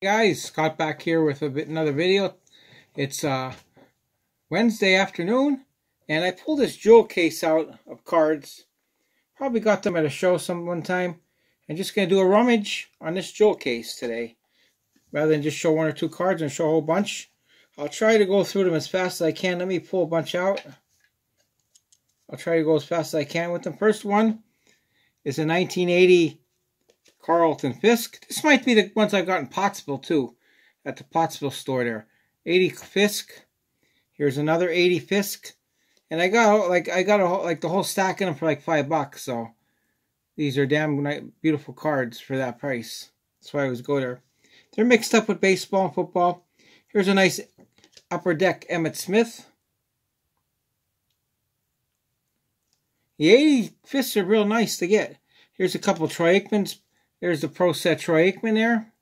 Guys, Scott back here with another video. It's Wednesday afternoon, and I pulled this jewel case out of cards. Probably got them at a show one time. I'm just going to do a rummage on this jewel case today. Rather than just show one or two cards and show a whole bunch. I'll try to go through them as fast as I can. Let me pull a bunch out. I'll try to go as fast as I can with them. First one is a 1980 Carlton Fisk. This might be the ones I got in Pottsville too, at the Pottsville store there. 80 Fisk. Here's another 80 Fisk, and I got the whole stack in them for like $5. So these are damn beautiful cards for that price. That's why I always go there. They're mixed up with baseball and football. Here's a nice Upper Deck Emmitt Smith. The 80 Fisks are real nice to get. Here's a couple Troy Aikmans. There's the Pro Set Troy Aikman there.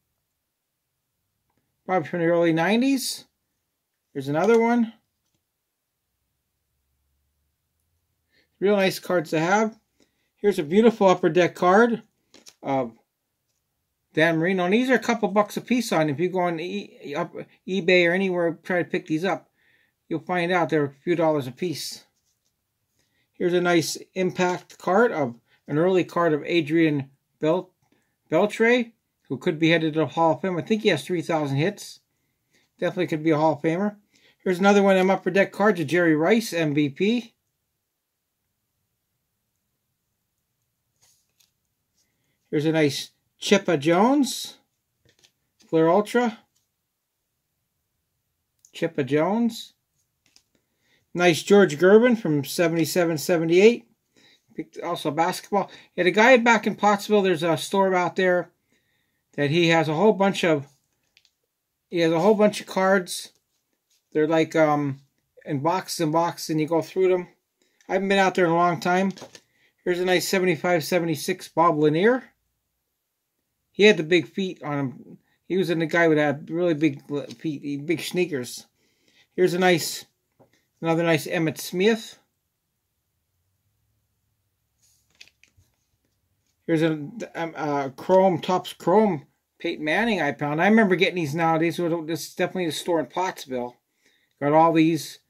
Probably from the early 90s. Here's another one. Real nice cards to have. Here's a beautiful Upper Deck card of Dan Marino. And these are a couple bucks a piece on. If you go on eBay or anywhere, try to pick these up, you'll find out they're a few dollars a piece. Here's a nice impact card of an early card of Adrian Beltre, who could be headed to the Hall of Fame. I think he has 3,000 hits. Definitely could be a Hall of Famer. Here's another one of them Upper Deck cards of Jerry Rice, MVP. Here's a nice Chippa Jones, Flair Ultra. Chippa Jones. Nice George Gervin from 77-78. Also basketball. Yeah, the guy back in Pottsville, there's a store out there that he has a whole bunch of. He has a whole bunch of cards. They're like in boxes and boxes, and you go through them. I haven't been out there in a long time. Here's a nice 75-76 Bob Lanier. He had the big feet on him. He was the guy with that really big feet, big sneakers. Here's a another nice Emmitt Smith. Here's a Topps Chrome Peyton Manning I found. I remember getting these now. This is definitely the store in Pottsville. Got all these.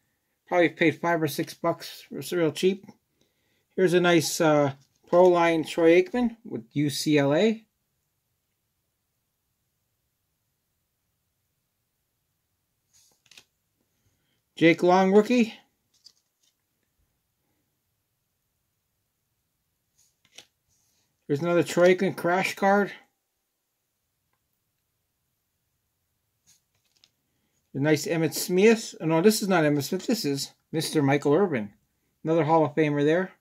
Probably paid $5 or $6. It's real cheap. Here's a nice Pro Line Troy Aikman with UCLA. Jake Long rookie. Here's another Troy Aikman crash card. A nice Emmitt Smith. Oh, no, this is not Emmitt Smith. This is Mr. Michael Irvin. Another Hall of Famer there.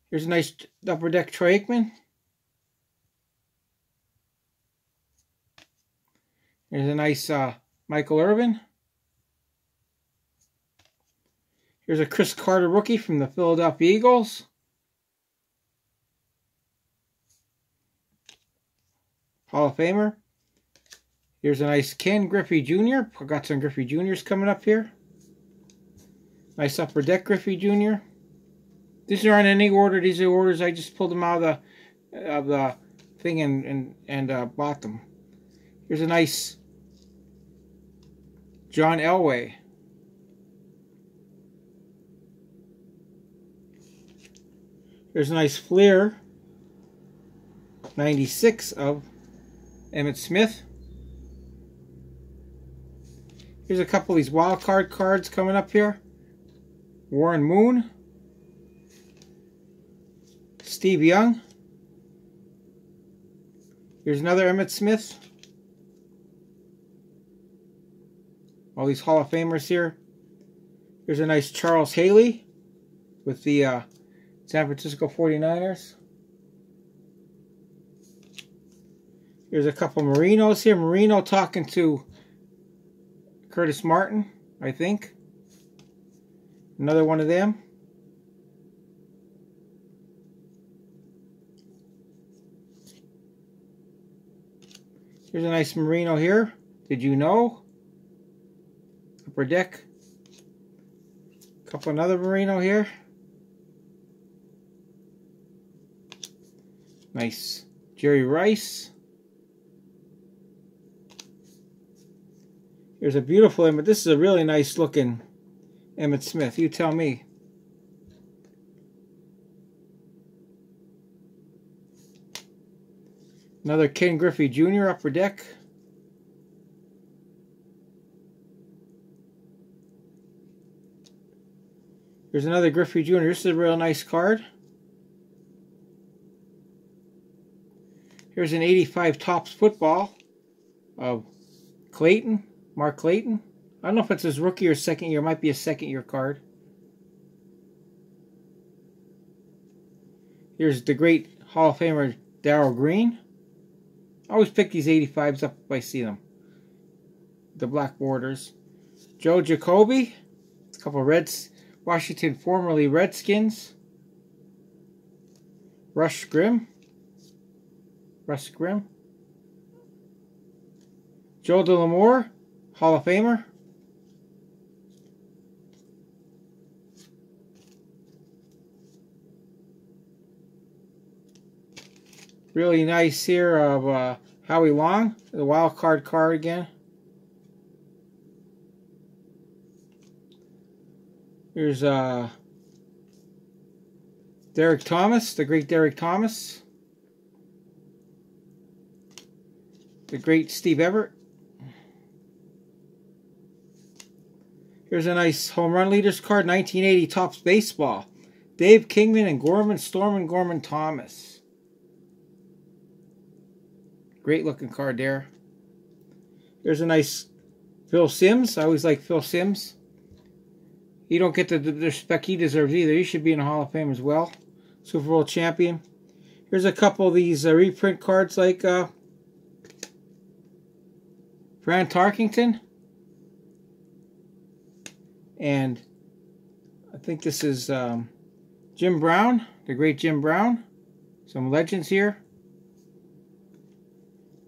Here's a nice Upper Deck Troy Aikman. Here's a nice Michael Irvin. Here's a Chris Carter rookie from the Philadelphia Eagles. Hall of Famer. Here's a nice Ken Griffey Jr. Got some Griffey Juniors coming up here. Nice Upper Deck Griffey Jr. These aren't in any order. These are orders. I just pulled them out of the thing and bought them. Here's a nice John Elway. Here's a nice Fleer 96 of Emmitt Smith. Here's a couple of these wild card cards coming up here. Warren Moon. Steve Young. Here's another Emmitt Smith. All these Hall of Famers here. Here's a nice Charles Haley with the San Francisco 49ers. Here's a couple Marinos here. Marino talking to Curtis Martin, I think. Another one of them. Here's a nice Marino here. Did you know? Upper Deck. Couple another Marino here. Nice Jerry Rice. Here's a beautiful image. This is a really nice looking Emmitt Smith. You tell me. Another Ken Griffey Jr. upper deck. Here's another Griffey Jr. This is a real nice card. Here's an 85 Topps football of Clayton, Mark Clayton. I don't know if it's his rookie or second year. It might be a second year card. Here's the great Hall of Famer Darryl Green. I always pick these 85s up if I see them. The black borders. Joe Jacoby. A couple of Reds. Washington, formerly Redskins. Russ Grimm. Joe DeLamore, Hall of Famer. Really nice here of Howie Long, the wild card again. Here's Derek Thomas, the great Derek Thomas. The great Steve Everett. Here's a nice home run leaders card, 1980 Topps Baseball. Dave Kingman and Gorman Thomas. Great looking card there. Here's a nice Phil Simms. I always like Phil Simms. He don't get the respect he deserves either. He should be in the Hall of Fame as well. Super Bowl champion. Here's a couple of these reprint cards like Fran Tarkington. And I think this is Jim Brown, the great Jim Brown. Some legends here.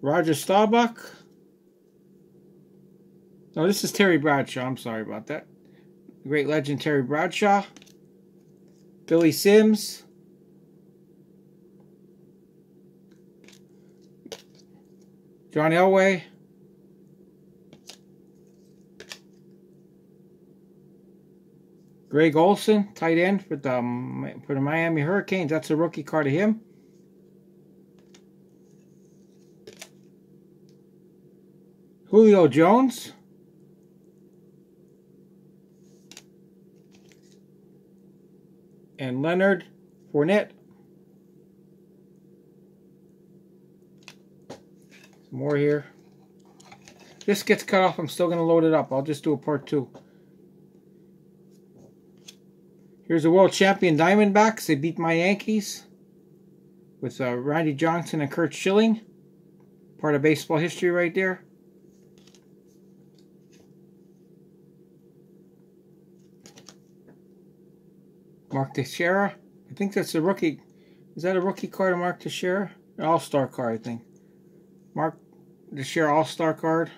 Roger Staubach. No, this is Terry Bradshaw. I'm sorry about that. The great legend Terry Bradshaw. Billy Sims. John Elway. Greg Olson, tight end for the Miami Hurricanes. That's a rookie card of him. Julio Jones. And Leonard Fournette. Some more here. If this gets cut off, I'm still going to load it up. I'll just do a part 2. Here's the world champion Diamondbacks. They beat my Yankees with Randy Johnson and Curt Schilling. Part of baseball history right there. Mark Teixeira. I think that's a rookie. Is that a rookie card of Mark Teixeira? An all-star card, I think. Mark Teixeira all-star card.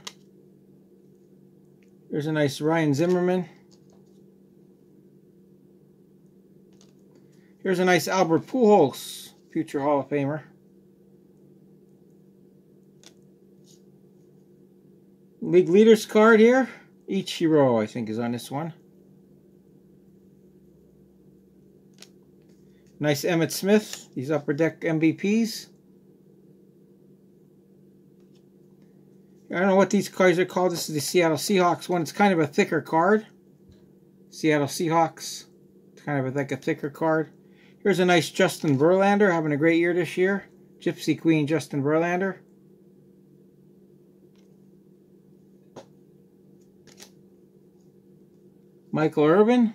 Here's a nice Ryan Zimmerman. Here's a nice Albert Pujols, future Hall of Famer. League Leaders card here. Ichiro, I think, is on this one. Nice Emmitt Smith, these upper deck MVPs. I don't know what these cards are called. This is the Seattle Seahawks one. It's kind of a thicker card. Seattle Seahawks. It's kind of like a thicker card. Here's a nice Justin Verlander, having a great year this year. Gypsy Queen Justin Verlander. Michael Irvin.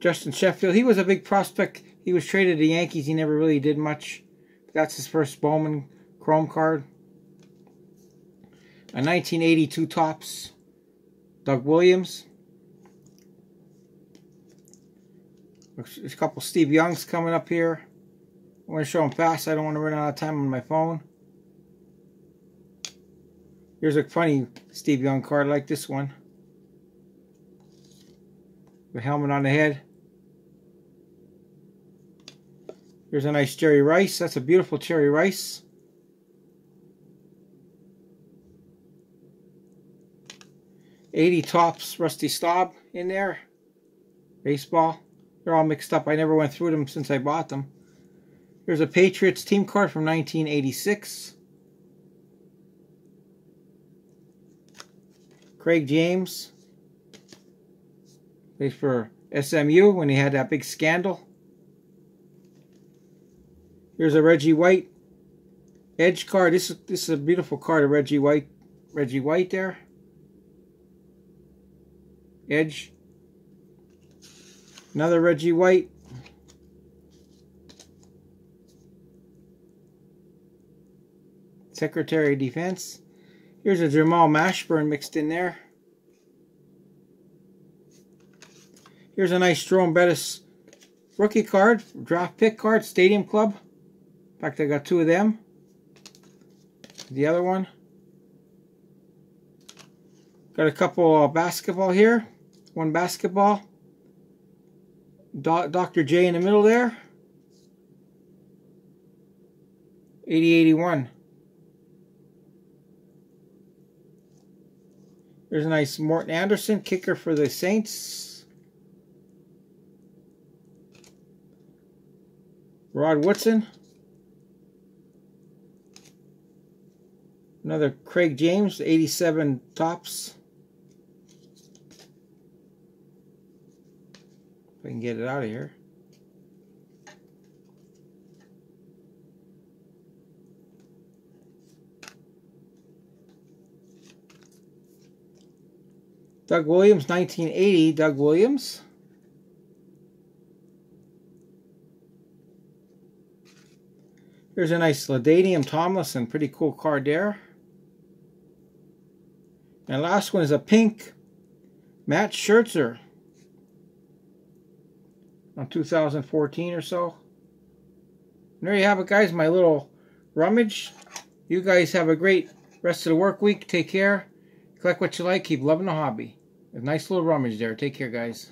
Justin Sheffield. He was a big prospect. He was traded to the Yankees. He never really did much. That's his first Bowman Chrome card. A 1982 Topps Doug Williams. There's a couple Steve Youngs coming up here. I want to show them fast. I don't want to run out of time on my phone. Here's a funny Steve Young card like this one. The helmet on the head. Here's a nice Jerry Rice. That's a beautiful Jerry Rice. '80 Topps Rusty Staub in there. Baseball. They're all mixed up. I never went through them since I bought them. Here's a Patriots team card from 1986. Craig James. Plays for SMU when he had that big scandal. Here's a Reggie White Edge card. This is a beautiful card of Reggie White. Reggie White there. Edge. Another Reggie White. Secretary of Defense. Here's a Jamal Mashburn mixed in there. Here's a nice Jerome Bettis rookie card, draft pick card, Stadium Club. In fact, I got two of them. The other one. Got a couple basketball here. One basketball. Dr. J in the middle there. 80-81. There's a nice Morton Anderson, kicker for the Saints. Rod Woodson. Another Craig James, 87 Topps. If I can get it out of here. Doug Williams, 1980, Doug Williams. Here's a nice LaDainian Tomlinson, pretty cool card there. And last one is a pink Matt Scherzer on 2014 or so. And there you have it, guys, my little rummage. You guys have a great rest of the work week. Take care. Collect what you like. Keep loving the hobby. A nice little rummage there. Take care, guys.